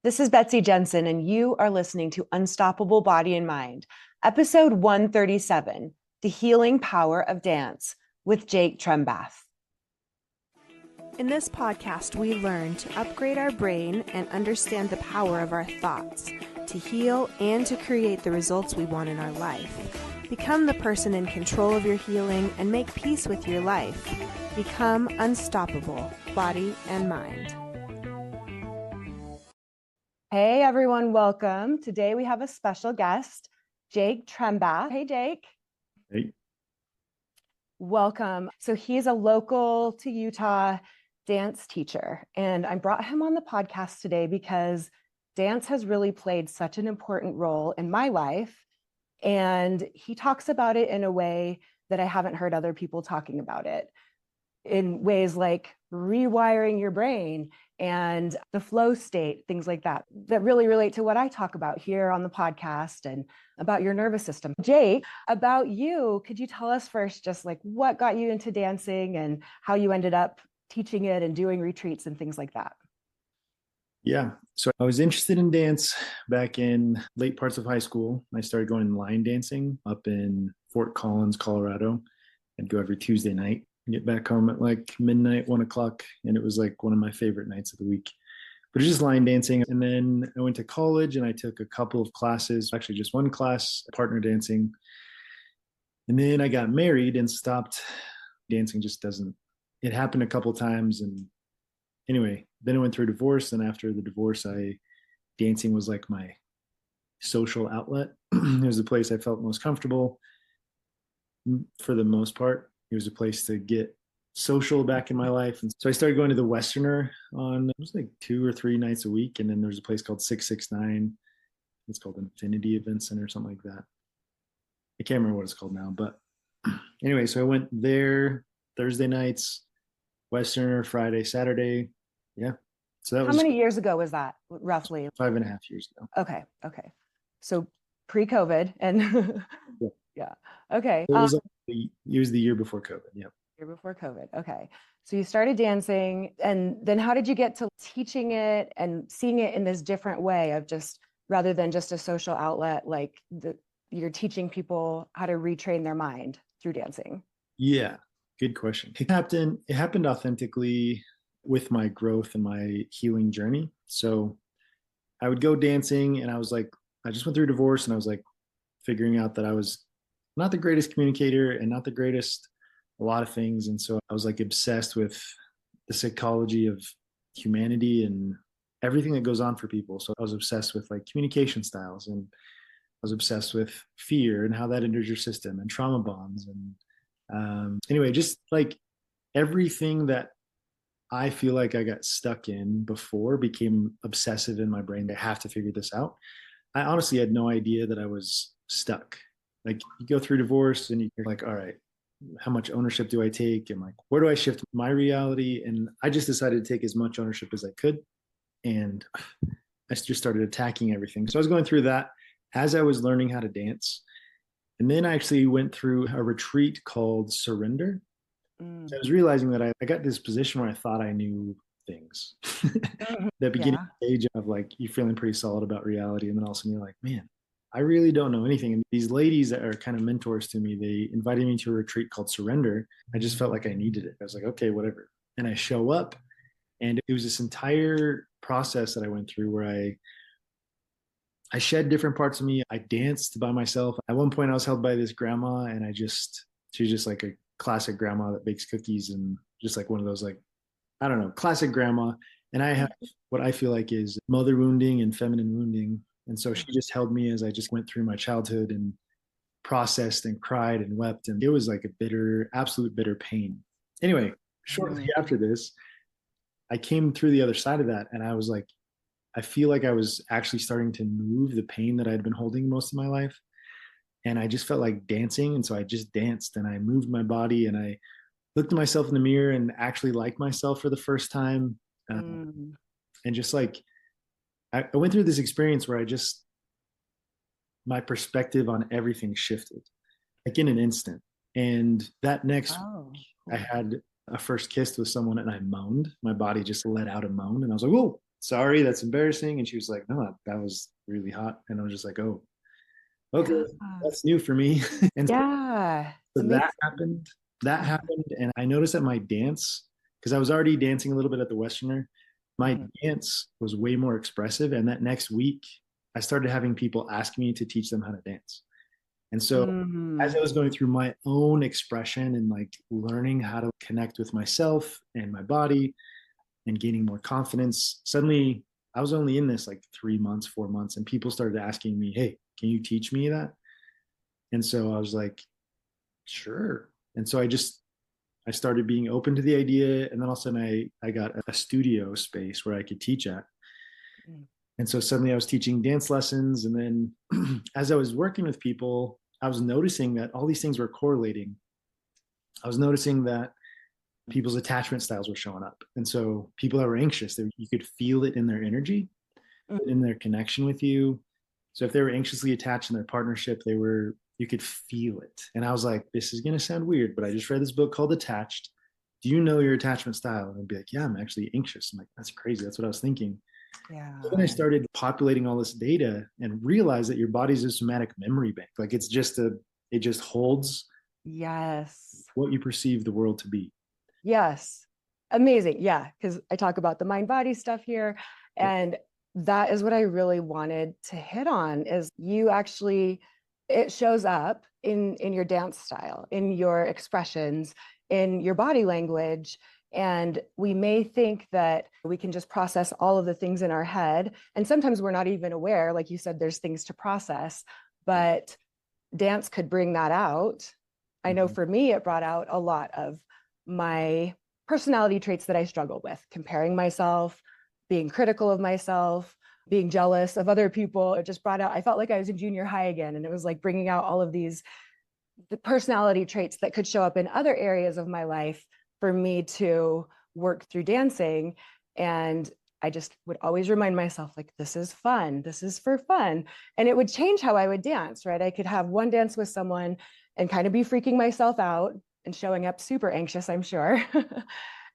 This is Betsy Jensen, and you are listening to Unstoppable Body and Mind, episode 137, The Healing Power of Dance with Jake Trembath. In this podcast, we learn to upgrade our brain and understand the power of our thoughts, to heal and to create the results we want in our life. Become the person in control of your healing and make peace with your life. Become unstoppable, body and mind. Hey everyone, welcome. Today we have a special guest, Jake Trembath. Hey Jake. Hey. Welcome. So he's a local to Utah dance teacher, and I brought him on the podcast today because dance has really played such an important role in my life, and he talks about it in a way that I haven't heard other people talking about it, in ways like rewiring your brain and the flow state, things like that, that really relate to what I talk about here on the podcast and about your nervous system. Jake, about you, could you tell us first just like what got you into dancing and how you ended up teaching it and doing retreats and things like that? Yeah. So I was interested in dance back in late parts of high school. I started going line dancing up in Fort Collins, Colorado. I'd go every Tuesday night, get back home at like midnight, 1 o'clock. And it was like one of my favorite nights of the week. But it was just line dancing. And then I went to college and I took a couple of classes, actually just one class, partner dancing. And then I got married and stopped dancing. It happened a couple times. And anyway, then I went through a divorce. And after the divorce, dancing was like my social outlet. It was the place I felt most comfortable for the most part. It was a place to get social back in my life. And so I started going to the Westerner it was like 2 or 3 nights a week. And then there's a place called 669. It's called Infinity Event Center, something like that. I can't remember what it's called now, but anyway, so I went there Thursday nights, Westerner, Friday, Saturday. Yeah. So that How was many years ago was that, roughly? 5.5 years ago. Okay. So pre-COVID and Yeah. yeah. Okay. It was the year before COVID. Yeah. Year before COVID. Okay. So you started dancing, and then how did you get to teaching it and seeing it in this different way of just rather than just a social outlet, like you're teaching people how to retrain their mind through dancing? Yeah. Good question. It happened authentically with my growth and my healing journey. So I would go dancing and I just went through a divorce and I was like figuring out that I was not the greatest communicator and not the greatest a lot of things. And so I was like obsessed with the psychology of humanity and everything that goes on for people. So I was obsessed with like communication styles, and I was obsessed with fear and how that enters your system and trauma bonds. And anyway, just like everything that I feel like I got stuck in before became obsessive in my brain. I have to figure this out. I honestly had no idea that I was stuck. Like you go through divorce and you're like, all right, how much ownership do I take? And like, where do I shift my reality? And I just decided to take as much ownership as I could. And I just started attacking everything. So I was going through that as I was learning how to dance. And then I actually went through a retreat called Surrender. So I was realizing that I got this position where I thought I knew things. That beginning stage of like you feeling pretty solid about reality, and then all of a sudden you're like, man, I really don't know anything. And these ladies that are kind of mentors to me, they invited me to a retreat called Surrender. I just felt like I needed it. I was like, okay, whatever. And I show up, and it was this entire process that I went through where I shed different parts of me. I danced by myself. At one point I was held by this grandma, and she was just like a classic grandma that bakes cookies, and just like one of those, like, I don't know, classic grandma. And I have what I feel like is mother wounding and feminine wounding. And so she just held me as I just went through my childhood and processed and cried and wept. And it was like a bitter, absolute bitter pain. Anyway, shortly after this, I came through the other side of that. And I was like, I feel like I was actually starting to move the pain that I'd been holding most of my life. And I just felt like dancing. And so I just danced and I moved my body and I looked at myself in the mirror and actually liked myself for the first time. And just like, I went through this experience where my perspective on everything shifted like in an instant. And that next week, I had a first kiss with someone and I moaned. My body just let out a moan. And I was like, whoa, sorry, that's embarrassing. And she was like, no, that was really hot. And I was just like, oh, okay, Yeah. that's new for me. And Yeah. so Amazing. that happened. And I noticed that my dance, because I was already dancing a little bit at the Westerner, my Mhm. dance was way more expressive. And that next week, I started having people ask me to teach them how to dance. And so as Mhm. I was going through my own expression and like learning how to connect with myself and my body and gaining more confidence, suddenly I was only in this like 3 months, 4 months, and people started asking me, hey, can you teach me that? And so I was like, sure. And so I started being open to the idea. And then all of a sudden I got a studio space where I could teach at. Mm. And so suddenly I was teaching dance lessons. And then as I was working with people, I was noticing that all these things were correlating. I was noticing that people's attachment styles were showing up. And so people that were anxious, you could feel it in their energy, Mm. in their connection with you. So if they were anxiously attached in their partnership, you could feel it. And I was like, this is going to sound weird, but I just read this book called Attached. Do you know your attachment style? And I'd be like, yeah, I'm actually anxious. I'm like, that's crazy. That's what I was thinking. So then I Yeah. started populating all this data and realized that your body's a somatic memory bank. Like it just holds Yes. what you perceive the world to be. Yes. Amazing. Yeah. Because I talk about the mind body stuff here. Yep. And that is what I really wanted to hit on is you actually, it shows up in your dance style, in your expressions, in your body language. And we may think that we can just process all of the things in our head. And sometimes we're not even aware, like you said, there's things to process, but dance could bring that out. I know Mhm. for me, it brought out a lot of my personality traits that I struggled with, comparing myself, being critical of myself, being jealous of other people. It just brought out, I felt like I was in junior high again. And it was like bringing out all of these the personality traits that could show up in other areas of my life for me to work through dancing. And I just would always remind myself, like, this is fun. This is for fun. And it would change how I would dance, right? I could have one dance with someone and kind of be freaking myself out and showing up super anxious, I'm sure.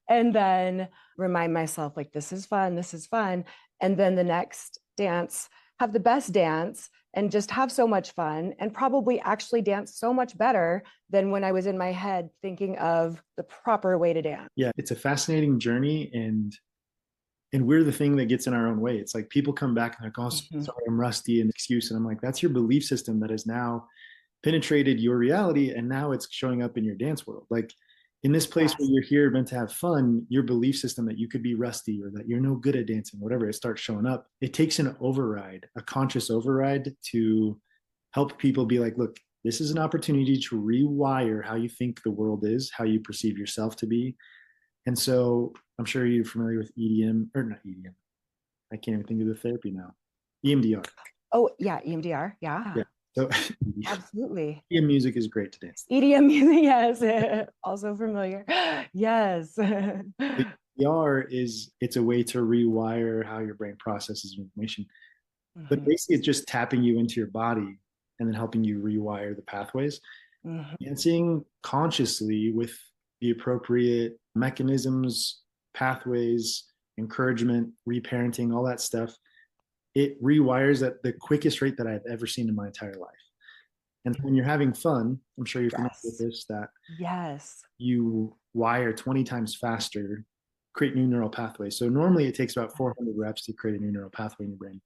And then remind myself, like, this is fun. This is fun. And then the next dance, have the best dance and just have so much fun and probably actually dance so much better than when I was in my head thinking of the proper way to dance. Yeah, it's a fascinating journey, and we're the thing that gets in our own way. It's like people come back and they're like, oh, Mhm. sorry, I'm rusty, and excuse. And I'm like, that's your belief system that has now penetrated your reality. And now it's showing up in your dance world. Like in this place where Yes. you're here meant to have fun, your belief system that you could be rusty or that you're no good at dancing, whatever, it starts showing up. It takes an override, a conscious override to help people be like, look, this is an opportunity to rewire how you think the world is, how you perceive yourself to be. And so I'm sure you're familiar with EDM, or not EDM. I can't even think of the therapy now. EMDR. Oh, yeah. EMDR. Yeah. Yeah. So Absolutely. EDM music is great to dance. EDM music. Yes. Also familiar. Yes. EMDR is it's a way to rewire how your brain processes information. But Mhm. basically, it's just tapping you into your body and then helping you rewire the pathways. Mhm. Dancing consciously with the appropriate mechanisms, pathways, encouragement, reparenting, all that stuff, it rewires at the quickest rate that I've ever seen in my entire life. And when you're having fun, I'm sure you're familiar with Yes. this, that Yes. you wire 20 times faster, create new neural pathways. So normally it takes about 400 reps to create a new neural pathway in your brain.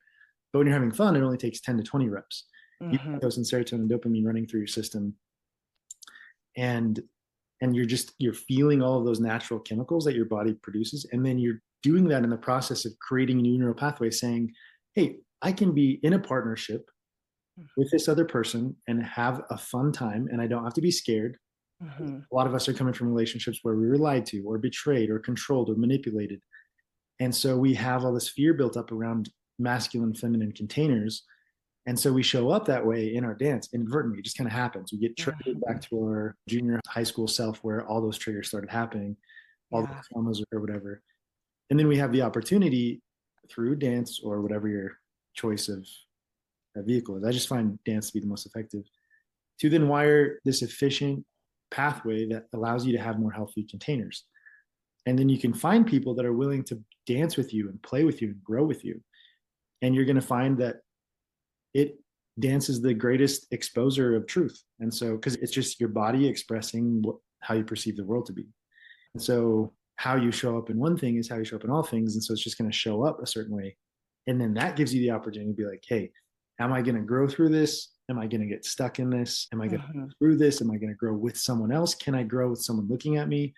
But when you're having fun, it only takes 10 to 20 reps. You Mhm. have and serotonin and dopamine running through your system. And you're feeling all of those natural chemicals that your body produces. And then you're doing that in the process of creating a new neural pathway, saying, hey, I can be in a partnership with this other person and have a fun time, and I don't have to be scared. Mhm. A lot of us are coming from relationships where we were lied to or betrayed or controlled or manipulated. And so we have all this fear built up around masculine, feminine containers. And so we show up that way in our dance inadvertently. It just kind of happens. We get triggered back Mhm. to our junior high school self where all those triggers started happening, all Yeah. those traumas or whatever. And then we have the opportunity through dance or whatever your choice of vehicle is. I just find dance to be the most effective to then wire this efficient pathway that allows you to have more healthy containers. And then you can find people that are willing to dance with you and play with you and grow with you. And you're going to find that it dance is the greatest exposer of truth. And so, because it's just your body expressing how you perceive the world to be. And so, how you show up in one thing is how you show up in all things. And so, it's just going to show up a certain way. And then that gives you the opportunity to be like, hey, am I going to grow through this? Am I going to get stuck in this? Am I going to go through this? Am I going to grow with someone else? Can I grow with someone looking at me?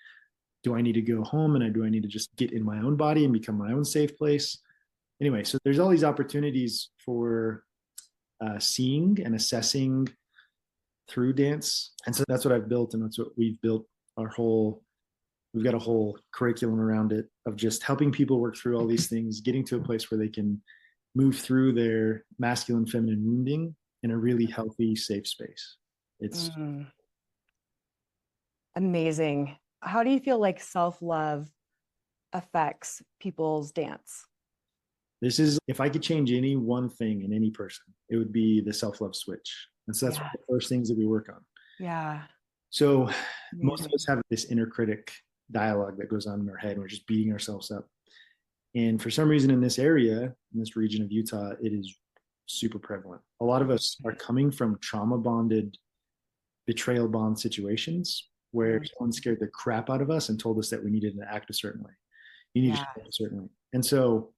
Do I need to go home and do I need to just get in my own body and become my own safe place? Anyway, so there's all these opportunities for seeing and assessing through dance. And so that's what I've built, and that's what we've built we've got a whole curriculum around it of just helping people work through all these things, getting to a place where they can move through their masculine, feminine wounding in a really healthy, safe space. It's amazing. How do you feel like self-love affects people's dance? This is, if I could change any one thing in any person, it would be the self-love switch. And so that's one of the first things that we work on. Yeah. So most of us have this inner critic dialogue that goes on in our head, and we're just beating ourselves up. And for some reason in this area, in this region of Utah, it is super prevalent. A lot of us are coming from trauma bonded, betrayal bond situations where someone scared the crap out of us and told us that we needed to act a certain way. You need to act a certain way. And so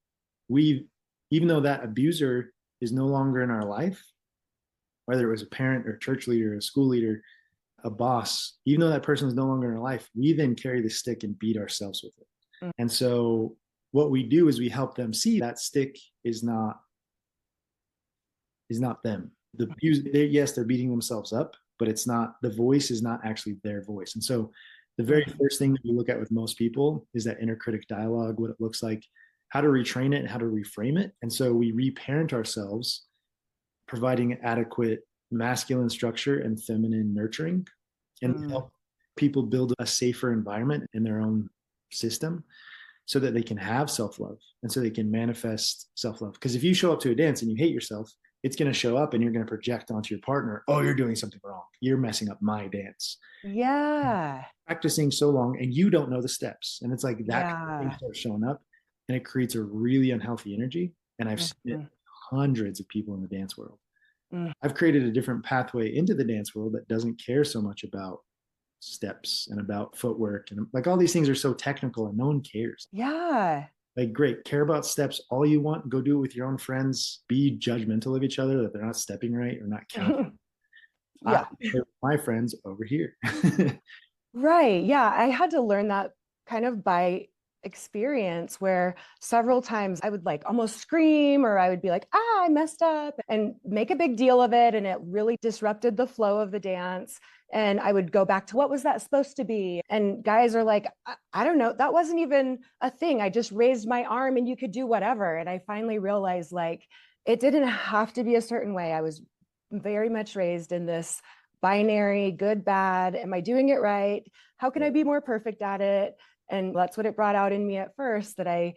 even though that abuser is no longer in our life, whether it was a parent or a church leader, a school leader, a boss, even though that person is no longer in our life, we then carry the stick and beat ourselves with it. And so what we do is we help them see that stick is not them. Yes, they're beating themselves up, but it's not, the voice is not actually their voice. And so the very first thing that we look at with most people is that inner critic dialogue, what it looks like, how to retrain it and how to reframe it. And so we reparent ourselves, providing adequate masculine structure and feminine nurturing, and help people build a safer environment in their own system so that they can have self-love and so they can manifest self-love. Because if you show up to a dance and you hate yourself, it's going to show up and you're going to project onto your partner, oh, you're doing something wrong. You're messing up my dance. Yeah. Practicing so long and you don't know the steps. And it's like that kind of thing starts showing up, and it creates a really unhealthy energy. And I've seen it hundreds of people in the dance world. I've created a different pathway into the dance world that doesn't care so much about steps and about footwork. And like all these things are so technical and no one cares. Yeah. Like, great, care about steps all you want. Go do it with your own friends. Be judgmental of each other that they're not stepping right or not counting. My friends over here. Right. Yeah. I had to learn that kind of by experience, where several times I would like almost scream, or I would be like, I messed up, and make a big deal of it. And it really disrupted the flow of the dance. And I would go back to, what was that supposed to be? And guys are like, I don't know. That wasn't even a thing. I just raised my arm and you could do whatever. And I finally realized, like, it didn't have to be a certain way. I was very much raised in this binary, good, bad. Am I doing it right? How can I be more perfect at it? And that's what it brought out in me at first, that I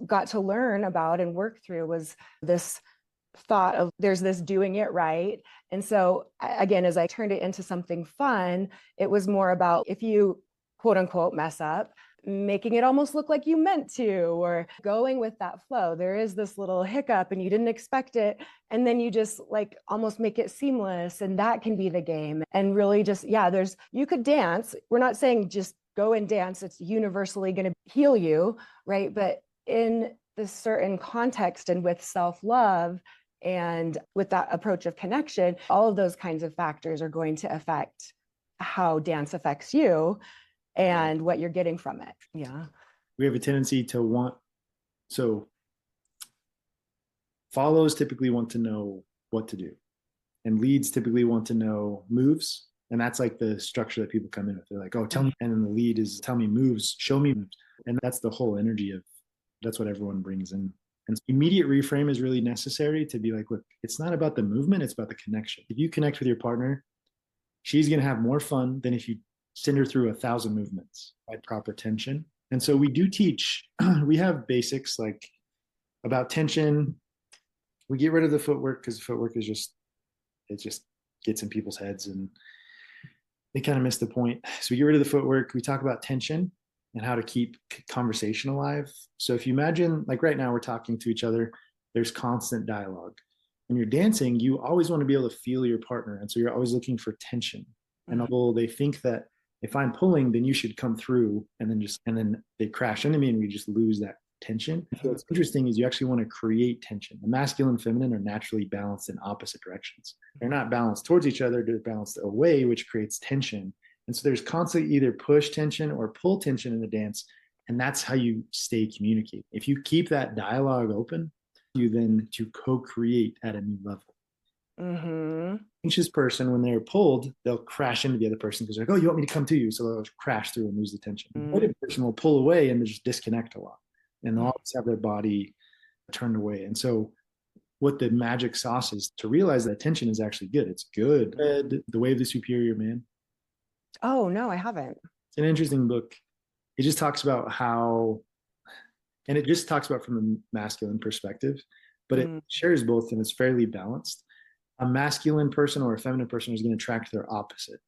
got to learn about and work through, was this thought of, there's this doing it right. And so again, as I turned it into something fun, it was more about, if you quote unquote mess up, making it almost look like you meant to, or going with that flow. There is this little hiccup and you didn't expect it, and then you just like almost make it seamless, and that can be the game. And really just, you could dance. We're not saying just go and dance, it's universally going to heal you, right? But in this certain context and with self-love and with that approach of connection, all of those kinds of factors are going to affect how dance affects you and what you're getting from it. Yeah. We have a tendency to follows typically want to know what to do, and leads typically want to know moves. And that's like the structure that people come in with. They're like, oh, tell me. And then the lead is, tell me moves, show me moves. And that's the whole energy of, that's what everyone brings in. And immediate reframe is really necessary to be like, look, it's not about the movement, it's about the connection. If you connect with your partner, she's going to have more fun than if you send her through 1,000 movements by proper tension. And so we do teach, we have basics like about tension. We get rid of the footwork because the footwork is it just gets in people's heads and they kind of miss the point. So we get rid of the footwork. We talk about tension. and how to keep conversation alive. So if you imagine, like right now, we're talking to each other, there's constant dialogue. When you're dancing, you always want to be able to feel your partner. And so you're always looking for tension. And although they think that if I'm pulling, then you should come through, and then they crash into me and we just lose that tension. So what's interesting is you actually want to create tension. The masculine and feminine are naturally balanced in opposite directions. They're not balanced towards each other, they're balanced away, which creates tension. And so there's constantly either push tension or pull tension in the dance. And that's how you stay communicating. If you keep that dialogue open, you then to co-create at a new level. Mm-hmm. Anxious person, when they're pulled, they'll crash into the other person because they're like, oh, you want me to come to you? So they'll crash through and lose the tension. The avoidant person will pull away and just disconnect a lot. And they'll always have their body turned away. And so what the magic sauce is to realize that tension is actually good. It's good. The Way of the Superior Man. Oh, no, I haven't. It's an interesting book. It just talks about how, and it just talks about from the masculine perspective, but it shares both and it's fairly balanced. A masculine person or a feminine person is going to attract their opposite.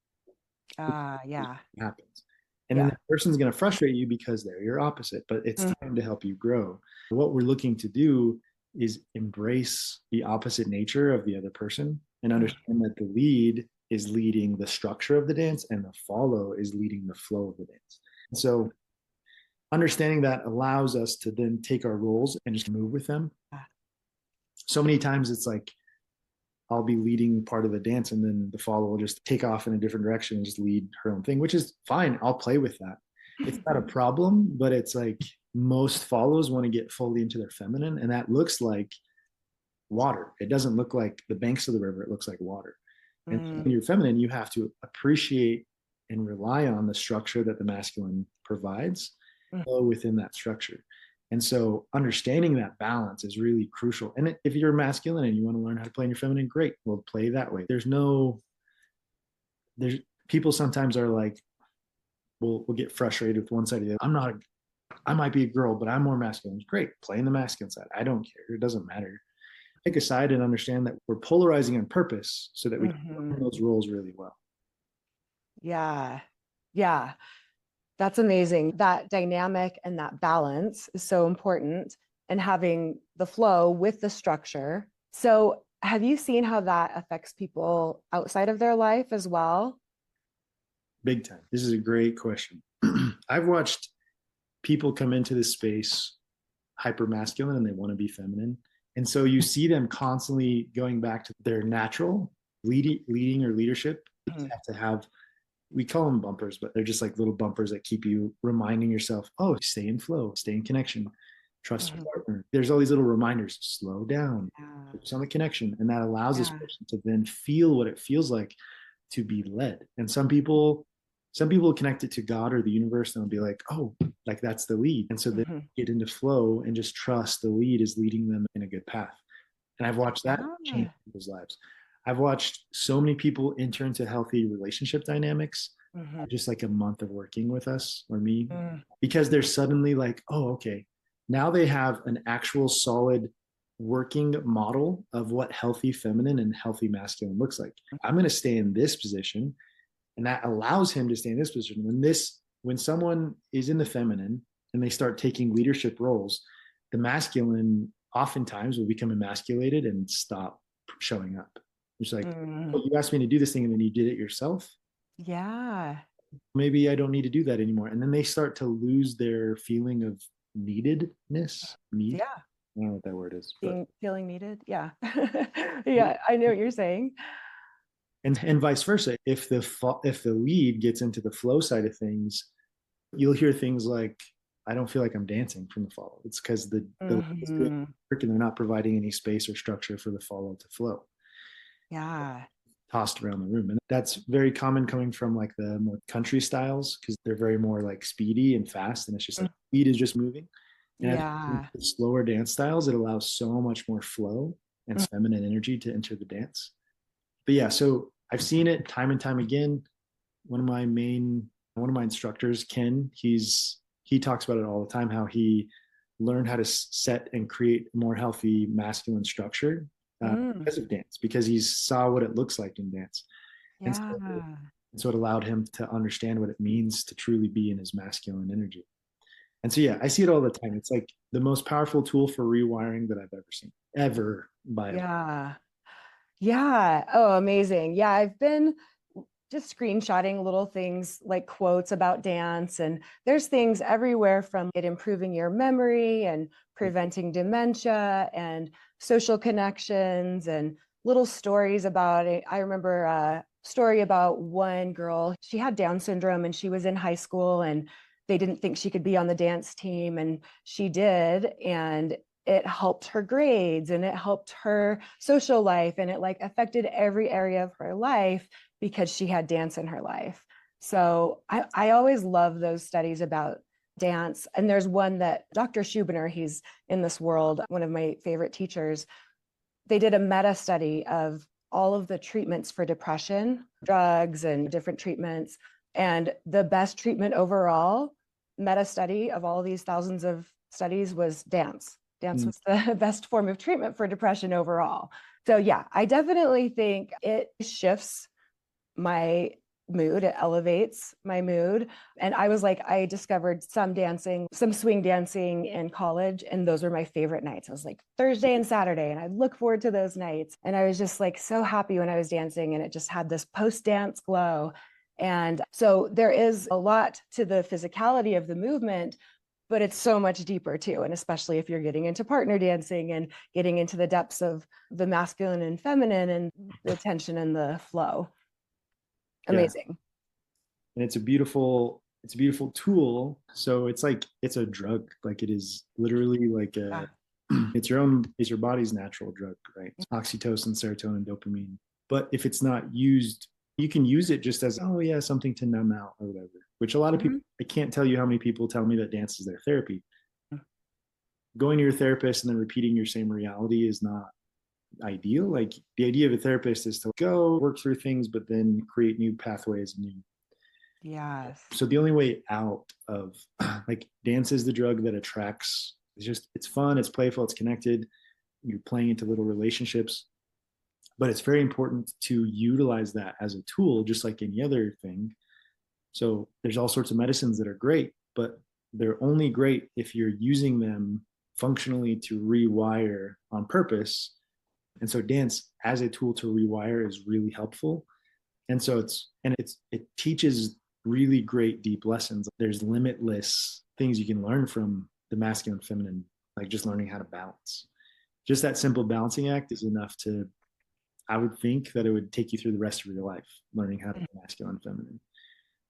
Yeah. It happens. And then the person's going to frustrate you because they're your opposite, but it's time to help you grow. What we're looking to do is embrace the opposite nature of the other person and understand that the lead is leading the structure of the dance and the follow is leading the flow of the dance. And so understanding that allows us to then take our roles and just move with them. So many times it's like, I'll be leading part of the dance and then the follow will just take off in a different direction and just lead her own thing, which is fine. I'll play with that. It's not a problem, but it's like most follows want to get fully into their feminine, and that looks like water. It doesn't look like the banks of the river. It looks like water. And when you're feminine, you have to appreciate and rely on the structure that the masculine provides within that structure. And so understanding that balance is really crucial. And if you're masculine and you want to learn how to play in your feminine, great. We'll play that way. There's people sometimes are like, we'll get frustrated with one side of the other. I might be a girl, but I'm more masculine. Great. Play in the masculine side. I don't care. It doesn't matter. Take a side and understand that we're polarizing on purpose so that we can learn those roles really well. Yeah. Yeah. That's amazing. That dynamic and that balance is so important, and having the flow with the structure. So have you seen how that affects people outside of their life as well? Big time. This is a great question. I've watched people come into this space hyper masculine and they want to be feminine. And so you see them constantly going back to their natural leading or leadership. You have to have, we call them bumpers, but they're just like little bumpers that keep you reminding yourself, oh, stay in flow, stay in connection, trust your partner. There's all these little reminders, slow down, focus on the connection. And that allows this person to then feel what it feels like to be led. And some people connect it to God or the universe and they'll be like, oh, like that's the lead. And so they get into flow and just trust the lead is leading them in a good path. And I've watched that change people's lives. I've watched so many people enter into healthy relationship dynamics, just like a month of working with us or me, because they're suddenly like, oh, okay, now they have an actual solid working model of what healthy feminine and healthy masculine looks like. I'm going to stay in this position, and that allows him to stay in this position. When someone is in the feminine and they start taking leadership roles, the masculine oftentimes will become emasculated and stop showing up. It's like, oh, you asked me to do this thing and then you did it yourself. Yeah. Maybe I don't need to do that anymore. And then they start to lose their feeling of neededness. Yeah. I don't know what that word is. Feeling needed. Yeah. Yeah. I know what you're saying. And vice versa. If the lead gets into the flow side of things, you'll hear things like, I don't feel like I'm dancing from the follow. It's because the lead is doing work and they're not providing any space or structure for the follow to flow. Yeah. Tossed around the room. And that's very common coming from like the more country styles because they're very more like speedy and fast. And it's just like speed is just moving. And the slower dance styles, it allows so much more flow and feminine energy to enter the dance. But yeah, so I've seen it time and time again. One of my instructors, Ken, he talks about it all the time, how he learned how to set and create a more healthy masculine structure because of dance, because he saw what it looks like in dance. Yeah. And so it allowed him to understand what it means to truly be in his masculine energy. And so, yeah, I see it all the time. It's like the most powerful tool for rewiring that I've ever seen, ever by a. Yeah. Yeah. Oh, amazing. Yeah, I've been just screenshotting little things like quotes about dance. And there's things everywhere from it improving your memory and preventing dementia and social connections and little stories about it. I remember a story about one girl, she had Down syndrome and she was in high school and they didn't think she could be on the dance team and she did. And it helped her grades and it helped her social life and it like affected every area of her life because she had dance in her life. So I always love those studies about dance. And there's one that Dr. Schubiner, he's in this world, one of my favorite teachers, they did a meta study of all of the treatments for depression, drugs and different treatments. And the best treatment overall, meta study of all these thousands of studies, was dance. Dance was the best form of treatment for depression overall. So yeah, I definitely think it shifts my mood, it elevates my mood. And I was like, I discovered some dancing, some swing dancing in college, and those were my favorite nights. I was like Thursday and Saturday, and I look forward to those nights. And I was just like so happy when I was dancing, and it just had this post-dance glow. And so there is a lot to the physicality of the movement, but it's so much deeper too. And especially if you're getting into partner dancing and getting into the depths of the masculine and feminine and the tension and the flow. Amazing. Yeah. And it's a beautiful tool. So it's like it's a drug. Like it is literally like a it's your body's natural drug, right? It's oxytocin, serotonin, dopamine. But if it's not used, you can use it just as, oh yeah, something to numb out or whatever. Which a lot of people, I can't tell you how many people tell me that dance is their therapy. Going to your therapist and then repeating your same reality is not ideal. Like the idea of a therapist is to go work through things, but then create new pathways and new. Yes. So the only way out of like dance is the drug that attracts. It's fun, it's playful, it's connected. You're playing into little relationships, but it's very important to utilize that as a tool, just like any other thing. So there's all sorts of medicines that are great, but they're only great if you're using them functionally to rewire on purpose. And so dance as a tool to rewire is really helpful. And so it teaches really great deep lessons. There's limitless things you can learn from the masculine and feminine, like just learning how to balance. Just that simple balancing act is enough to, I would think that it would take you through the rest of your life, learning how to be masculine and feminine.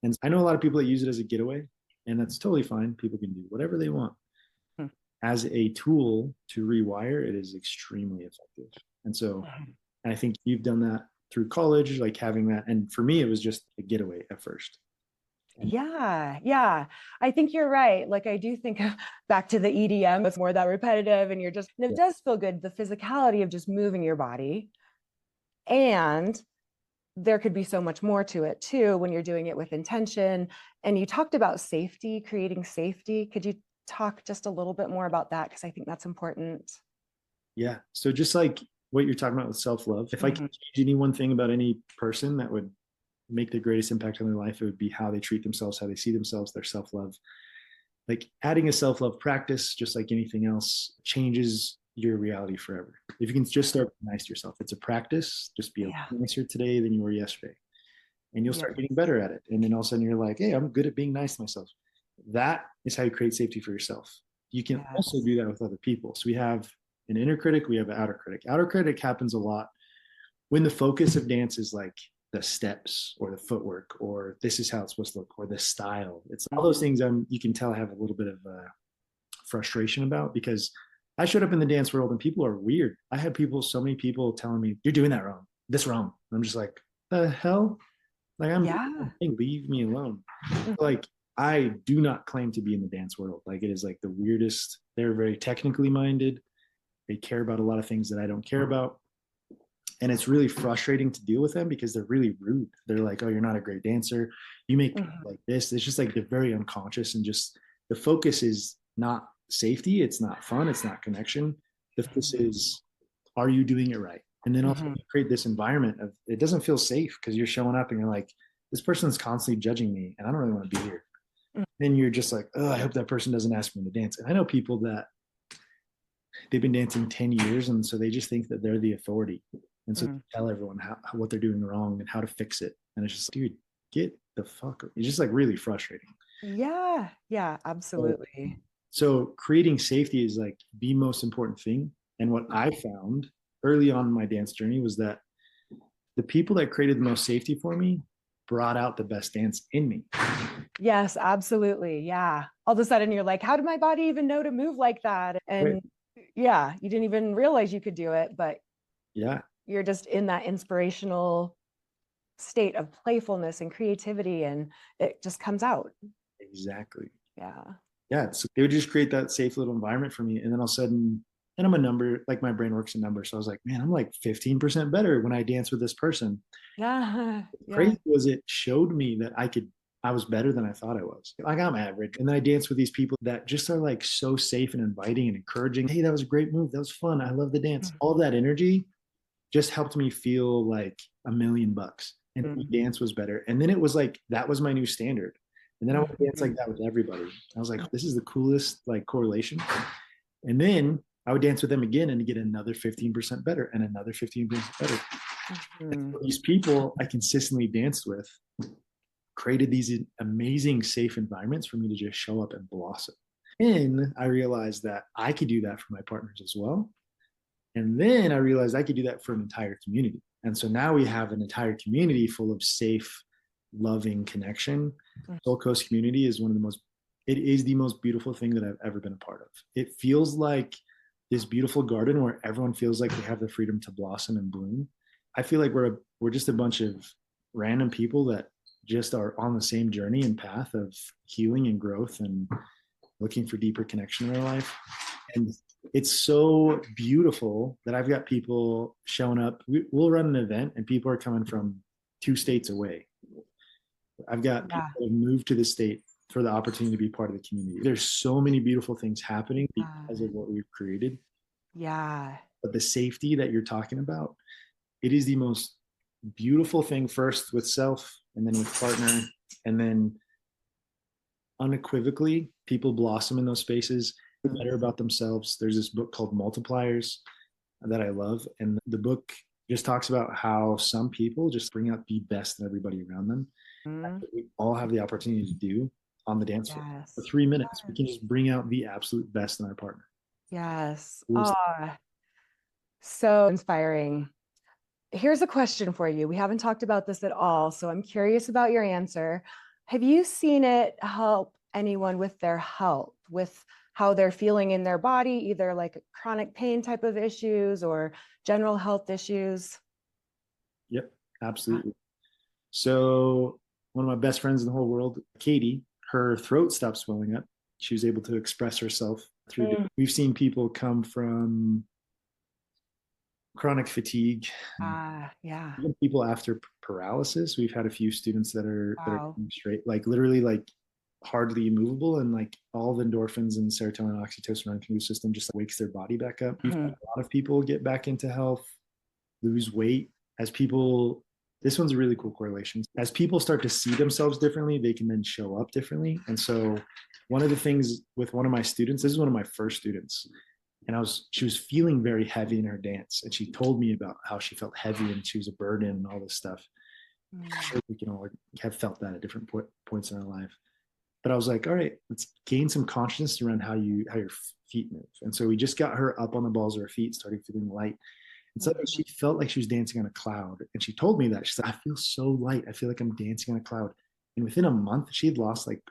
And I know a lot of people that use it as a getaway, and that's totally fine. People can do whatever they want. As a tool to rewire, it is extremely effective. And so and I think you've done that through college, like having that. And for me, it was just a getaway at first. Yeah. I think you're right. Like I do think back to the EDM, it's more that repetitive and and it does feel good, the physicality of just moving your body. And there could be so much more to it too when you're doing it with intention. And you talked about safety, creating safety. Could you talk just a little bit more about that? Because I think that's important. Yeah. So just like what you're talking about with self-love, if I could change any one thing about any person that would make the greatest impact on their life, it would be how they treat themselves, how they see themselves, their self-love. Like adding a self-love practice, just like anything else, changes your reality forever. If you can just start being nice to yourself, it's a practice. Just be nicer today than you were yesterday. And you'll start getting better at it. And then all of a sudden you're like, hey, I'm good at being nice to myself. That is how you create safety for yourself. You can also do that with other people. So we have an inner critic, we have an outer critic. Outer critic happens a lot when the focus of dance is like the steps or the footwork, or this is how it's supposed to look, or the style. It's all those things you can tell I have a little bit of frustration about, because I showed up in the dance world and people are weird. I had so many people telling me, you're doing that wrong, this wrong. And I'm just like, the hell? Like leave me alone. Like I do not claim to be in the dance world. Like it is like the weirdest. They're very technically minded. They care about a lot of things that I don't care about. And it's really frustrating to deal with them because they're really rude. They're like, oh, you're not a great dancer. You make like this. It's just like they're very unconscious, and just the focus is not safety. It's not fun. It's not connection. The focus is, are you doing it right? And then also create this environment of, it doesn't feel safe because you're showing up and you're like, this person's constantly judging me and I don't really want to be here. Then you're just like, oh, I hope that person doesn't ask me to dance. And I know people that they've been dancing 10 years. And so they just think that they're the authority. And so they tell everyone what they're doing wrong and how to fix it. And it's just, dude, get the fuck. It's just like really frustrating. Yeah. Yeah, absolutely. So creating safety is like the most important thing. And what I found early on in my dance journey was that the people that created the most safety for me brought out the best dance in me. Yes, absolutely. Yeah. All of a sudden you're like, how did my body even know to move like that? And Right. yeah, you didn't even realize you could do it, but Yeah, you're just in that inspirational state of playfulness and creativity, and it just comes out. exactly. Yeah. Yeah, so they would just create that safe little environment for me. And then all of a sudden, and I'm a number, like my brain works in numbers. So I was like, man, I'm like 15% better when I dance with this person. Yeah. Yeah. Crazy was it showed me that I was better than I thought I was. Like I'm average. And then I dance with these people that just are like so safe and inviting and encouraging. Hey, that was a great move. That was fun. I love the dance. All that energy just helped me feel like $1,000,000. And the dance was better. And then it was like, that was my new standard. And then I would dance like that with everybody. I was like, this is the coolest like correlation. And then I would dance with them again and get another 15% better and another 15% better. These people I consistently danced with created these amazing safe environments for me to just show up and blossom. And I realized that I could do that for my partners as well. And then I realized I could do that for an entire community. And so now we have an entire community full of safe, loving connection. Soal Coast community is it is the most beautiful thing that I've ever been a part of. It feels like this beautiful garden where everyone feels like they have the freedom to blossom and bloom. I feel like we're just a bunch of random people that just are on the same journey and path of healing and growth and looking for deeper connection in our life. And it's so beautiful that I've got people showing up. We'll run an event and people are coming from 2 states away. I've got people that have moved to the state for the opportunity to be part of the community. There's so many beautiful things happening because of what we've created. Yeah. But the safety that you're talking about, it is the most beautiful thing, first with self and then with partner. And then unequivocally, people blossom in those spaces, better about themselves. There's this book called Multipliers that I love. And the book just talks about how some people just bring out the best in everybody around them. We all have the opportunity to do on the dance floor. For 3 minutes, we can just bring out the absolute best in our partner. Yes. Oh, so inspiring. Here's a question for you. We haven't talked about this at all, so I'm curious about your answer. Have you seen it help anyone with their health, with how they're feeling in their body, either like chronic pain type of issues or general health issues? Yep, absolutely. So one of my best friends in the whole world, Katie, her throat stopped swelling up. She was able to express herself through. We've seen people come from chronic fatigue. Yeah. Even people after paralysis. We've had a few students that are straight, like literally like hardly immovable, and like all the endorphins and serotonin and oxytocin running through the system just wakes their body back up. We've had a lot of people get back into health, lose weight. As people, this one's a really cool correlation. As people start to see themselves differently, they can then show up differently. And so one of the things with one of my students, this is one of my first students, and she was feeling very heavy in her dance. And she told me about how she felt heavy and she was a burden and all this stuff. Sure, we can all have felt that at different points in our life. But I was like, all right, let's gain some consciousness around how your feet move. And so we just got her up on the balls of her feet, started feeling light. And so she felt like she was dancing on a cloud. And she told me that. She said, I feel so light. I feel like I'm dancing on a cloud. And within a month, she had lost like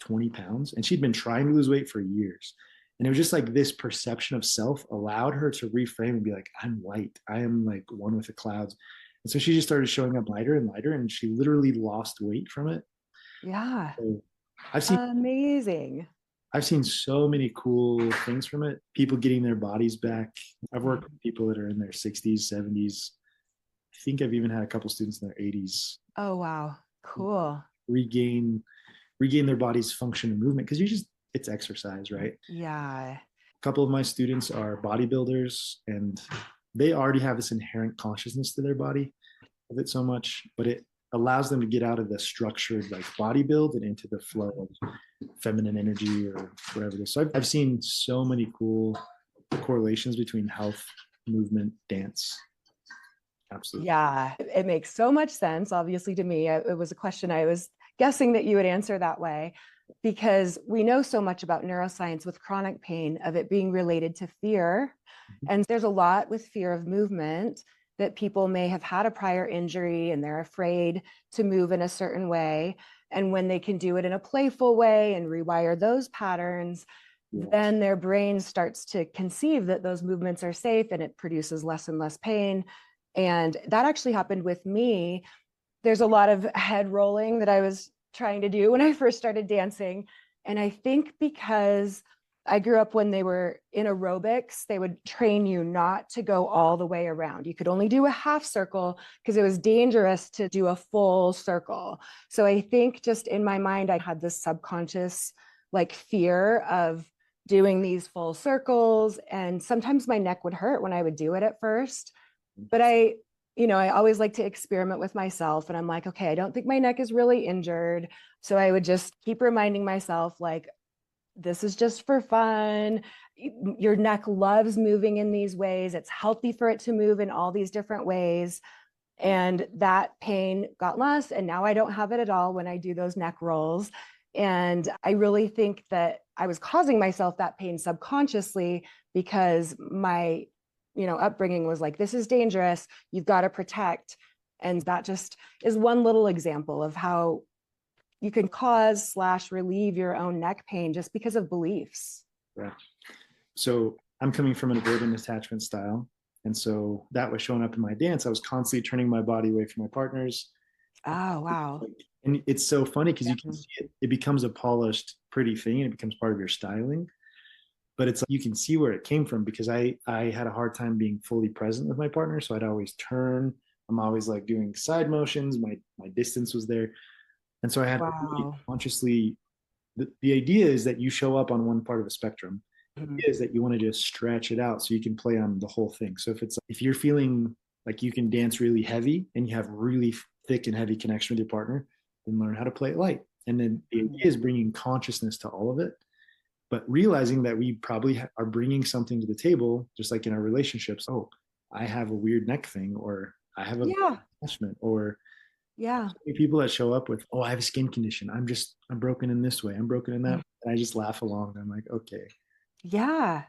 20 pounds. And she'd been trying to lose weight for years. And it was just like this perception of self allowed her to reframe and be like, I'm light. I am like one with the clouds. And so she just started showing up lighter and lighter. And she literally lost weight from it. Yeah. So amazing. I've seen so many cool things from it. People getting their bodies back. I've worked with people that are in their 60s, 70s. I think I've even had a couple students in their 80s. Oh, wow. Cool. Regain their body's function and movement, because it's exercise, right? Yeah. A couple of my students are bodybuilders, and they already have this inherent consciousness to their body of it so much, but allows them to get out of the structured like body build and into the flow of feminine energy or whatever it is. So I've seen so many cool correlations between health, movement, dance. Absolutely. Yeah, it makes so much sense. Obviously, to me, it was a question I was guessing that you would answer that way, because we know so much about neuroscience with chronic pain of it being related to fear. And there's a lot with fear of movement, that people may have had a prior injury and they're afraid to move in a certain way. And when they can do it in a playful way and rewire those patterns, then their brain starts to conceive that those movements are safe and it produces less and less pain. And that actually happened with me. There's a lot of head rolling that I was trying to do when I first started dancing. And I think because I grew up when they were in aerobics, they would train you not to go all the way around. You could only do a half circle because it was dangerous to do a full circle. So I think just in my mind, I had this subconscious like fear of doing these full circles. And sometimes my neck would hurt when I would do it at first. But I always like to experiment with myself. And I'm like, okay, I don't think my neck is really injured. So I would just keep reminding myself, like, this is just for fun. Your neck loves moving in these ways. It's healthy for it to move in all these different ways. And that pain got less. And now I don't have it at all when I do those neck rolls. And I really think that I was causing myself that pain subconsciously because my upbringing was like, this is dangerous. You've got to protect. And that just is one little example of how you can cause/relieve your own neck pain just because of beliefs. Right. So I'm coming from an avoidant attachment style. And so that was showing up in my dance. I was constantly turning my body away from my partners. Oh, wow. And it's so funny because Yeah. you can see it. It becomes a polished, pretty thing, and it becomes part of your styling. But it's like you can see where it came from because I had a hard time being fully present with my partner. So I'd always turn. I'm always like doing side motions. My distance was there. And so I had to really consciously, the idea is that you show up on one part of a spectrum. The idea is that you want to just stretch it out so you can play on the whole thing. So if you're feeling like you can dance really heavy and you have really thick and heavy connection with your partner, then learn how to play it light. And then the idea is bringing consciousness to all of it, but realizing that we probably are bringing something to the table, just like in our relationships. Oh, I have a weird neck thing, or I have a attachment, or so many people that show up with, oh, I have a skin condition. I'm broken in this way. I'm broken in that. And I just laugh along. I'm like, okay. Yeah.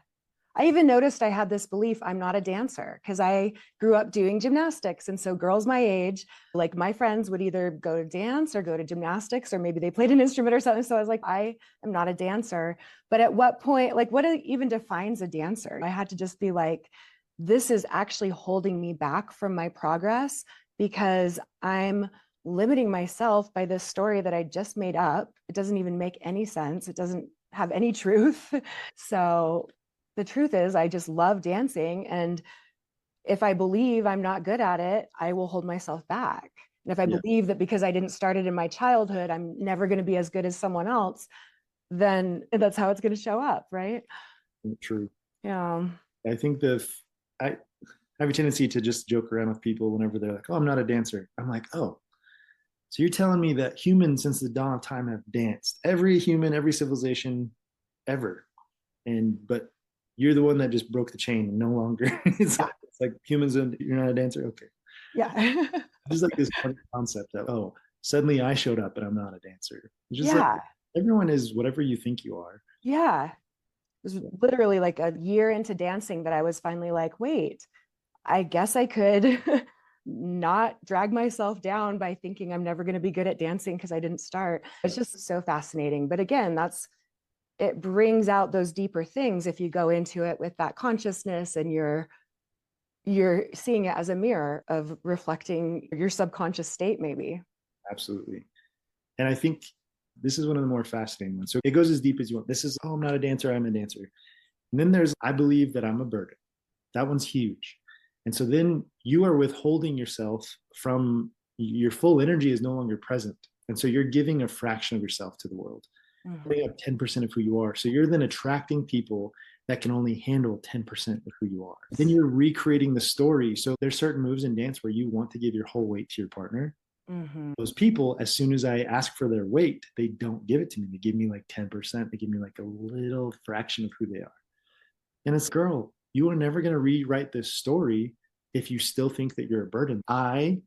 I even noticed I had this belief I'm not a dancer because I grew up doing gymnastics. And so girls my age, like my friends would either go to dance or go to gymnastics, or maybe they played an instrument or something. So I was like, I am not a dancer. But at what point, like what even defines a dancer? I had to just be like, this is actually holding me back from my progress because I'm limiting myself by this story that I just made up. It doesn't even make any sense. It doesn't have any truth. So the truth is, I just love dancing. And if I believe I'm not good at it, I will hold myself back. And if I believe that because I didn't start it in my childhood, I'm never going to be as good as someone else, then that's how it's going to show up, right? True. Yeah. I think I have a tendency to just joke around with people whenever they're like, oh, I'm not a dancer. I'm like, oh, so you're telling me that humans since the dawn of time have danced. Every human, every civilization ever. But you're the one that just broke the chain. No longer. It's like humans and you're not a dancer. Okay. Yeah. Just like this concept of, oh, suddenly I showed up and I'm not a dancer. It's just Yeah. like everyone is whatever you think you are. Yeah. It was literally like a year into dancing that I was finally like, wait, I guess I could not drag myself down by thinking I'm never going to be good at dancing because I didn't start. It's just so fascinating. But again, it brings out those deeper things if you go into it with that consciousness and you're seeing it as a mirror of reflecting your subconscious state, maybe. Absolutely. And I think this is one of the more fascinating ones. So it goes as deep as you want. This is, oh, I'm not a dancer, I'm a dancer. And then there's, I believe that I'm a burden. That one's huge. And so then you are withholding yourself from your full energy is no longer present. And so you're giving a fraction of yourself to the world. They have 10% of who you are. So you're then attracting people that can only handle 10% of who you are. Then you're recreating the story. So there's certain moves in dance where you want to give your whole weight to your partner. Mhm. Those people, as soon as I ask for their weight, they don't give it to me. They give me like 10%. They give me like a little fraction of who they are. And it's, girl, you are never going to rewrite this story if you still think that you're a burden. I,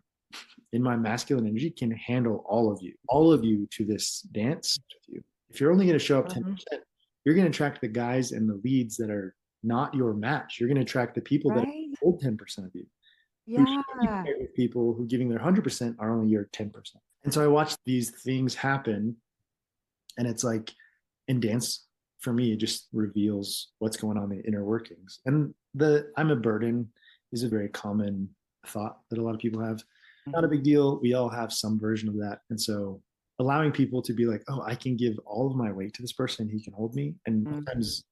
in my masculine energy, can handle all of you to this dance with you. If you're only going to show up Mhm. 10%, you're going to attract the guys and the leads that are not your match. You're going to attract the people that Right? hold 10% of you. Who should be Yeah. paired with people who giving their 100% are only your 10%. And so I watched these things happen, and it's like in dance, for me, it just reveals what's going on in the inner workings. And the I'm a burden is a very common thought that a lot of people have. Not a Mhm. big deal. We all have some version of that. And so allowing people to be like, oh, I can give all of my weight to this person, he can hold me. And Mhm. sometimes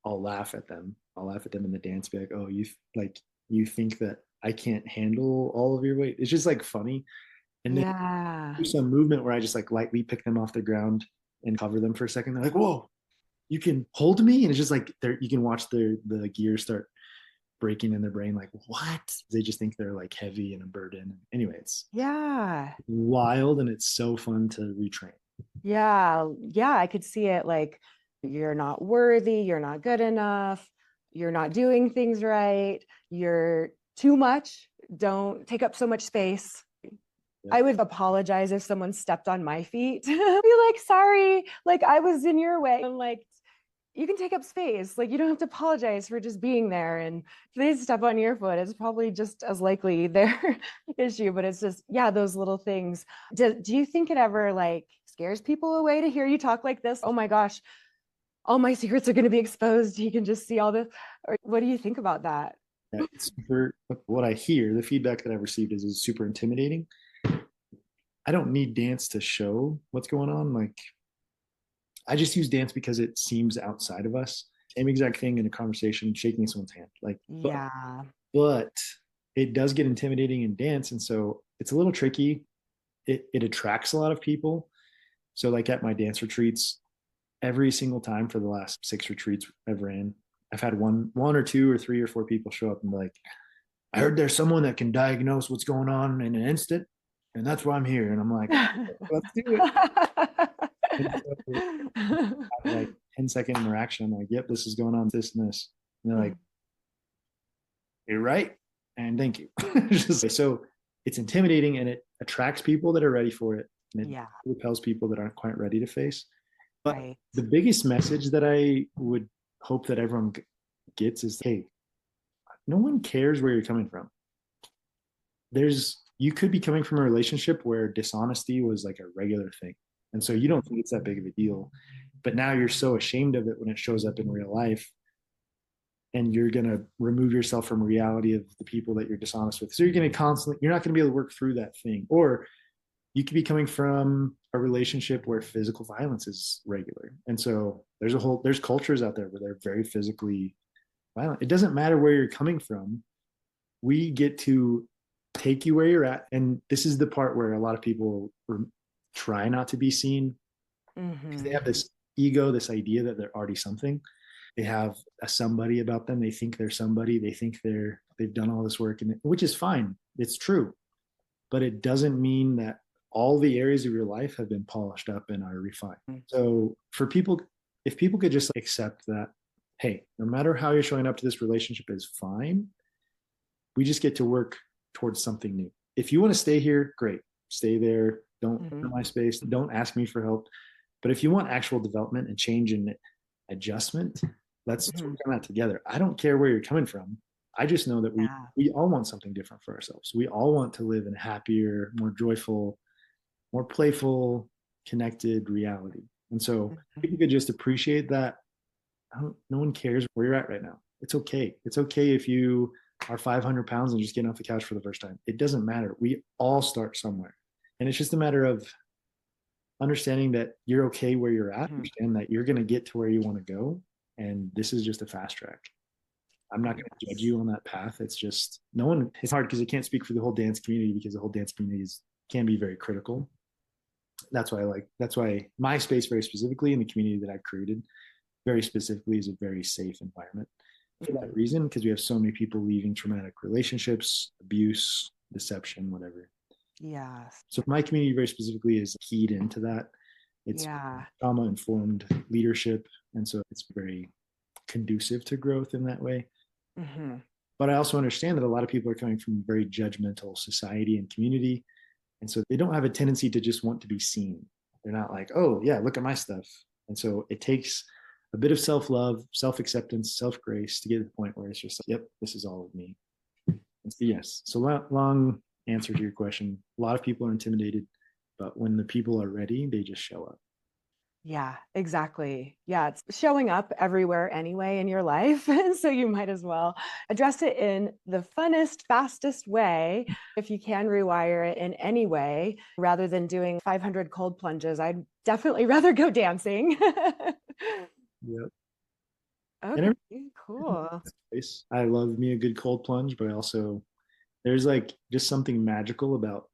I'll laugh at them. I'll laugh at them in the dance, be like, oh, you think that I can't handle all of your weight. It's just like funny. And then Yeah. do some movement where I just like lightly pick them off the ground and cover them for a second. They're like, whoa, you can hold me? And it's just like you can watch the gears start breaking in their brain, like, what? They just think they're like heavy and a burden. Anyway, it's Yeah. wild and it's so fun to retrain. Yeah. Yeah. I could see it like you're not worthy, you're not good enough, you're not doing things right, you're too much, don't take up so much space. Yep. I would apologize if someone stepped on my feet. Be like, sorry, like I was in your way. I'm like, you can take up space. Like you don't have to apologize for just being there. And if they step on your foot, it's probably just as likely their issue. But it's just, yeah, those little things. Do you think it ever like scares people away to hear you talk like this? Oh my gosh, all my secrets are going to be exposed. You can just see all this. Or what do you think about that? Yeah, it's super, what I hear, the feedback that I've received is super intimidating. I don't need dance to show what's going on. Like, I just use dance because it seems outside of us. Same exact thing in a conversation, shaking someone's hand. Like, Yeah. but it does get intimidating in dance. And so it's a little tricky. It attracts a lot of people. So, like at my dance retreats, every single time for the last 6 retreats I've ran, I've had one or two or three or four people show up and be like, I heard there's someone that can diagnose what's going on in an instant. And that's why I'm here. And I'm like, let's do it. And so like 10-second interaction. I'm like, yep, this is going on, this and this. And they're like, you're right. And thank you. So it's intimidating and it attracts people that are ready for it. And it Yeah. repels people that aren't quite ready to face. But Right. the biggest message that I would hope that everyone gets is, hey, no one cares where you're coming from. You could be coming from a relationship where dishonesty was like a regular thing. And so you don't think it's that big of a deal. But now you're so ashamed of it when it shows up in real life, and you're going to remove yourself from reality of the people that you're dishonest with. So you're not going to be able to work through that thing. Or you could be coming from a relationship where physical violence is regular. And so there's cultures out there where they're very physically violent. It doesn't matter where you're coming from. We get to take you where you're at. And this is the part where a lot of people try not to be seen because they Mm-hmm. have this ego, this idea that they're already something. They have a somebody about them. They think they're somebody. They think they've done all this work, and which is fine. It's true, but it doesn't mean that all the areas of your life have been polished up and are refined. So for people, if people could just accept that, hey, no matter how you're showing up to this relationship is fine. We just get to work towards something new. If you want to stay here, great. Stay there. Don't Mm-hmm. enter my space. Don't ask me for help. But if you want actual development and change and adjustment, let's Mm-hmm. work on that together. I don't care where you're coming from. I just know that we Yeah. we all want something different for ourselves. We all want to live in a happier, more joyful, more playful, connected reality. And so Mm-hmm. people could just appreciate that. No one cares where you're at right now. It's okay. It's okay if you are 500 pounds and just getting off the couch for the first time. It doesn't matter. We all start somewhere. And it's just a matter of understanding that you're okay where you're at, Mm-hmm. understand that you're going to get to where you want to go. And this is just a fast track. I'm not going to judge Yes. you on that path. It's just no one, it's hard because I can't speak for the whole dance community because the whole dance community can be very critical. That's why my space very specifically in the community that I've created very specifically is a very safe environment for Mm-hmm. that reason, because we have so many people leaving traumatic relationships, abuse, deception, whatever. Yes. So my community very specifically is keyed into that. It's Yeah. trauma-informed leadership. And so it's very conducive to growth in that way. Hmm. But I also understand that a lot of people are coming from a very judgmental society and community. And so they don't have a tendency to just want to be seen. They're not like, oh, yeah, look at my stuff. And so it takes a bit of self love, self acceptance, self grace to get to the point where it's just like, yep, this is all of me. It's the yes. So, long answer to your question. A lot of people are intimidated, but when the people are ready, they just show up. Yeah, exactly. Yeah, it's showing up everywhere anyway in your life. So you might as well address it in the funnest, fastest way. If you can rewire it in any way, rather than doing 500 cold plunges, I'd definitely rather go dancing. Yep. And Okay, cool. I love me a good cold plunge, but I also, there's like just something magical about,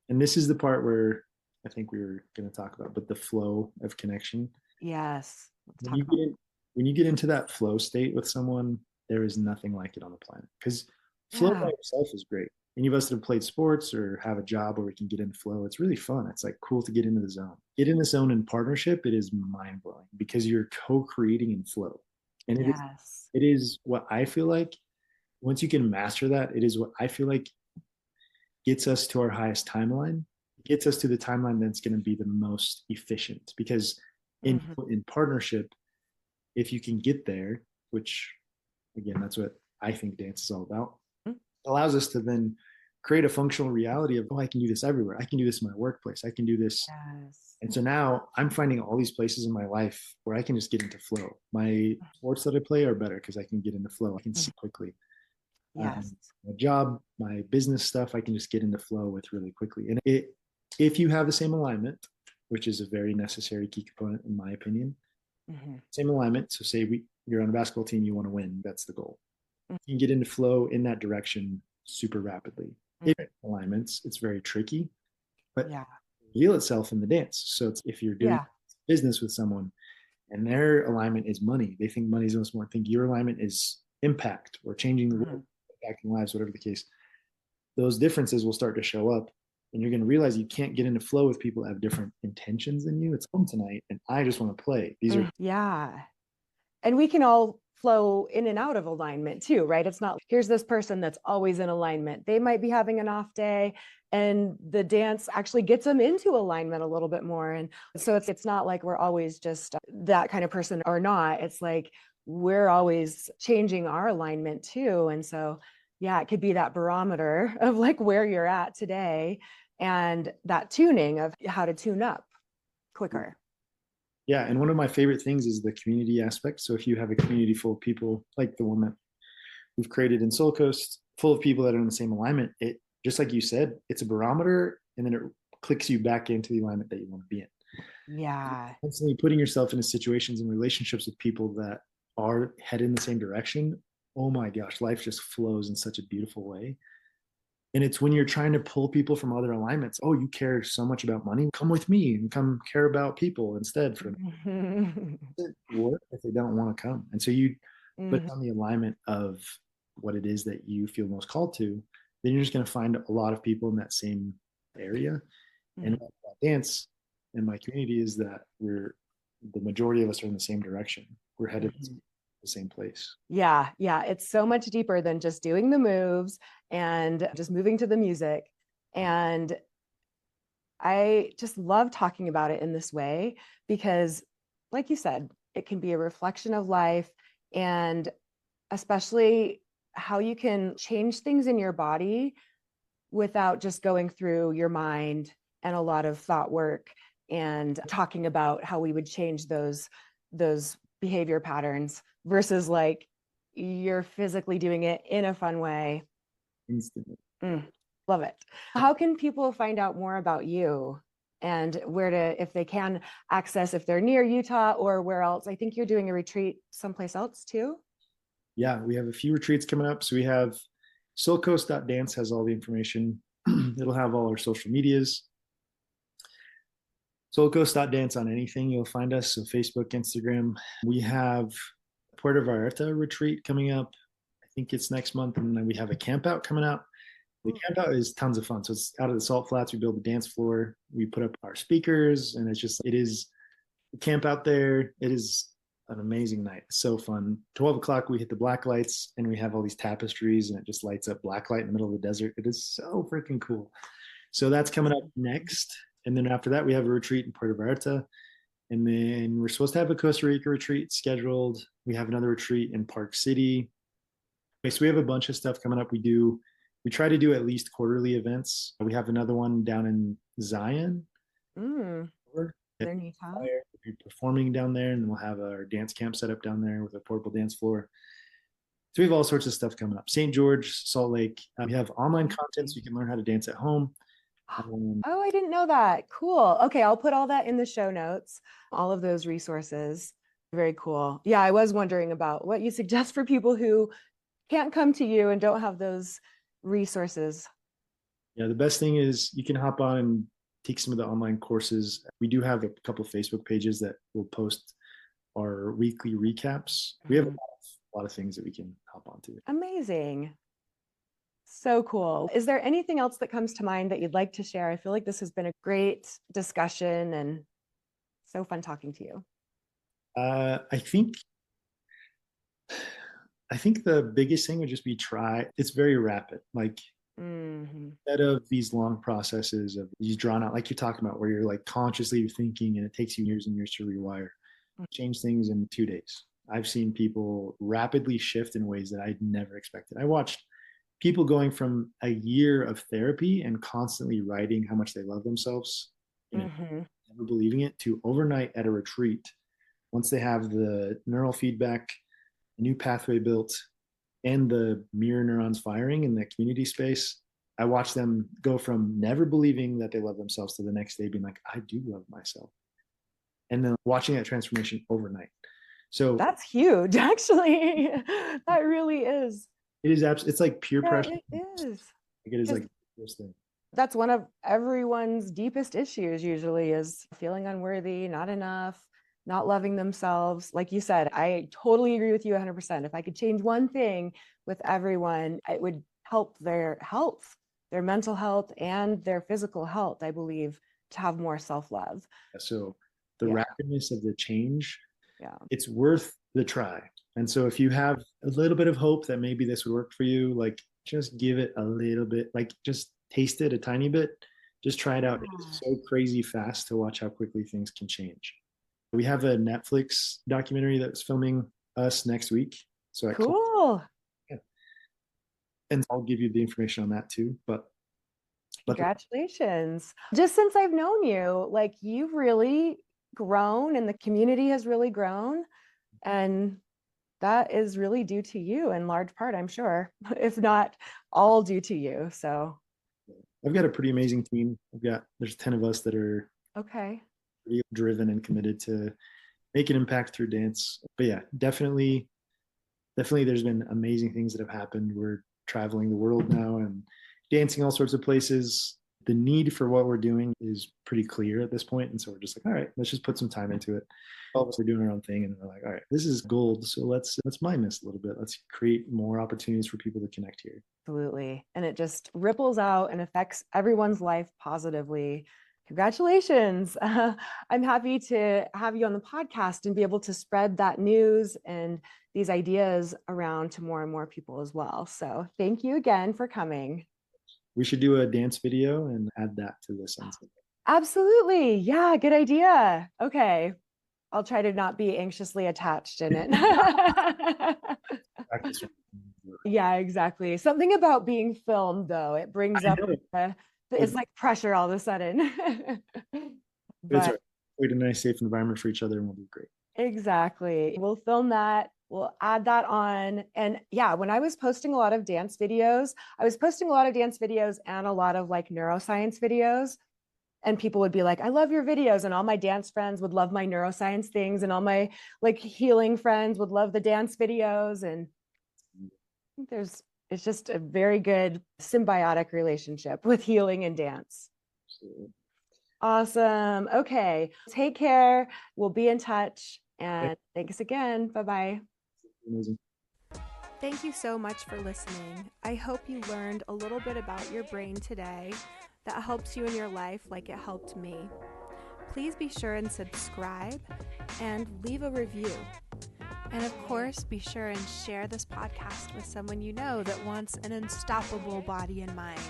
and this is the part where I think we were going to talk about, but the flow of connection. Yes, let's When talk you about get in, when you get into that flow state with someone, there is nothing like it on the planet. Because flow by yeah. yourself is great. Any of us that have played sports or have a job where we can get into flow, it's really fun. It's like cool to get into the zone. Get in the zone in partnership, it is mind blowing because you're co-creating in flow. And Yes. it is what I feel like once you can master that, it is what I feel like gets us to our highest timeline, gets us to the timeline that's going to be the most efficient. Because Hmm. in partnership, if you can get there, which again, that's what I think dance is all about, it allows us to then create a functional reality of, oh, I can do this everywhere. I can do this in my workplace. I can do this. Yes. And so now I'm finding all these places in my life where I can just get into flow. My sports that I play are better because I can get into flow. I can see quickly. Yes. My job, my business stuff, I can just get into flow with really quickly. And if you have the same alignment, which is a very necessary key component in my opinion, Hmm. same alignment. So say you're on a basketball team, you want to win. That's the goal. You can get into flow in that direction super rapidly. Hmm. If alignments, it's very tricky, but Yeah. reveal itself in the dance. So if you're doing Yeah. business with someone and their alignment is money, they think money is the most important thing. Your alignment is impact or changing the world, Hmm. impacting lives, whatever the case. Those differences will start to show up. And you're going to realize you can't get into flow with people that have different intentions than you. It's home tonight, and I just want to play. These are Yeah. And we can all flow in and out of alignment too, right? It's not here's this person that's always in alignment. They might be having an off day and the dance actually gets them into alignment a little bit more. And so it's not like we're always just that kind of person or not. It's like we're always changing our alignment too. And so yeah, it could be that barometer of like where you're at today and that tuning of how to tune up quicker. yeah. And one of my favorite things is the community aspect. So if you have a community full of people like the one that we've created in Soal Coast, full of people that are in the same alignment, it just like you said, it's a barometer, and then it clicks you back into the alignment that you want to be in. Yeah. Constantly putting yourself into situations and relationships with people that are headed in the same direction. Oh my gosh, life just flows in such a beautiful way. And it's when you're trying to pull people from other alignments. Oh, you care so much about money. Come with me and come care about people instead. For work if they don't want to come. And so you put Mhm. on the alignment of what it is that you feel most called to, then you're just going to find a lot of people in that same area. And Mhm. dance in my community is that the majority of us are in the same direction. We're headed to Mhm. the same place. Yeah, yeah, it's so much deeper than just doing the moves and just moving to the music. And I just love talking about it in this way because, like you said, it can be a reflection of life and especially how you can change things in your body without just going through your mind and a lot of thought work and talking about how we would change those behavior patterns versus like you're physically doing it in a fun way. Instantly. Mm, love it. How can people find out more about you and where to, if they can access, if they're near Utah or where else? I think you're doing a retreat someplace else too. Yeah, we have a few retreats coming up. So we have soulcoast.dance has all the information. It'll have all our social medias. Soulcoast.dance on anything, you'll find us. So Facebook, Instagram. We have Puerto Vallarta retreat coming up. I think it's next month. And then we have a camp out coming out The camp out is tons of fun. So it's out of the salt flats. We build the dance floor. We put up our speakers, and it is camp out there. It is an amazing night. It's so fun. 12 o'clock, we hit the black lights, and we have all these tapestries, and it just lights up black light in the middle of the desert. It is so freaking cool. So that's coming up next. And then after that, we have a retreat in Puerto Vallarta. And then we're supposed to have a Costa Rica retreat scheduled. We have another retreat in Park City. Okay, so we have a bunch of stuff coming up. We try to do at least quarterly events. We have another one down in Zion. Mm, they're neat, huh? We'll be performing down there, and then we'll have our dance camp set up down there with a portable dance floor. So we have all sorts of stuff coming up. St. George, Salt Lake. We have online content so you can learn how to dance at home. Oh, I didn't know that. Cool. Okay, I'll put all that in the show notes, all of those resources. Very cool. Yeah, I was wondering about what you suggest for people who can't come to you and don't have those resources. Yeah, the best thing is you can hop on and take some of the online courses. We do have a couple of Facebook pages that will post our weekly recaps. We have a lot of things that we can hop onto. Amazing. So cool. Is there anything else that comes to mind that you'd like to share? I feel like this has been a great discussion and so fun talking to you. I think the biggest thing would just be try. It's very rapid. Like instead of these long processes of these drawn out, like you're talking about, where you're like consciously thinking and it takes you years and years to rewire, change things in 2 days. I've seen people rapidly shift in ways that I'd never expected. I watched people going from a year of therapy and constantly writing how much they love themselves, never believing it, to overnight at a retreat. Once they have the neural feedback, a new pathway built, and the mirror neurons firing in the community space, I watch them go from never believing that they love themselves to the next day being like, I do love myself. And then watching that transformation overnight. So that's huge, actually. That really is. It is absolutely, it's like peer pressure. It is. It is like the first thing. That's one of everyone's deepest issues usually, is feeling unworthy, not enough, not loving themselves. Like you said, I totally agree with you 100%. If I could change one thing with everyone, it would help their health, their mental health, and their physical health, I believe, to have more self-love. So the rapidness of the change, it's worth the try. And so if you have a little bit of hope that maybe this would work for you, like just give it a little bit, like just taste it a tiny bit, just try it out. It's so crazy fast to watch how quickly things can change. We have a Netflix documentary that's filming us next week. So cool. And I'll give you the information on that too. But congratulations. Just since I've known you, like, you've really grown and the community has really grown. And that is really due to you in large part, I'm sure, if not all due to you. So I've got a pretty amazing team. There's 10 of us that are pretty driven and committed to make an impact through dance. But yeah, definitely there's been amazing things that have happened. We're traveling the world now and dancing all sorts of places. The need for what we're doing is pretty clear at this point. And so we're just like, all right, let's just put some time into it. All of us are doing our own thing. And we're like, all right, this is gold. So let's mine this a little bit. Let's create more opportunities for people to connect here. Absolutely. And it just ripples out and affects everyone's life positively. Congratulations. I'm happy to have you on the podcast and be able to spread that news and these ideas around to more and more people as well. So thank you again for coming. We should do a dance video and add that to this. Absolutely. Yeah, good idea. Okay. I'll try to not be anxiously attached in it. Yeah, exactly. Something about being filmed, though, it brings up, it's like pressure all of a sudden. But it's create a nice, safe environment for each other, and we'll do great. Exactly. We'll film that. We'll add that on. And yeah, when I was posting a lot of dance videos, and a lot of like neuroscience videos. And people would be like, I love your videos. And all my dance friends would love my neuroscience things. And all my like healing friends would love the dance videos. And I think it's just a very good symbiotic relationship with healing and dance. Absolutely. Awesome. Okay. Take care. We'll be in touch. And thanks again. Bye-bye. Amazing. Thank you so much for listening. I hope you learned a little bit about your brain today that helps you in your life like it helped me. Please be sure and subscribe and leave a review. And of course, be sure and share this podcast with someone you know that wants an unstoppable body and mind.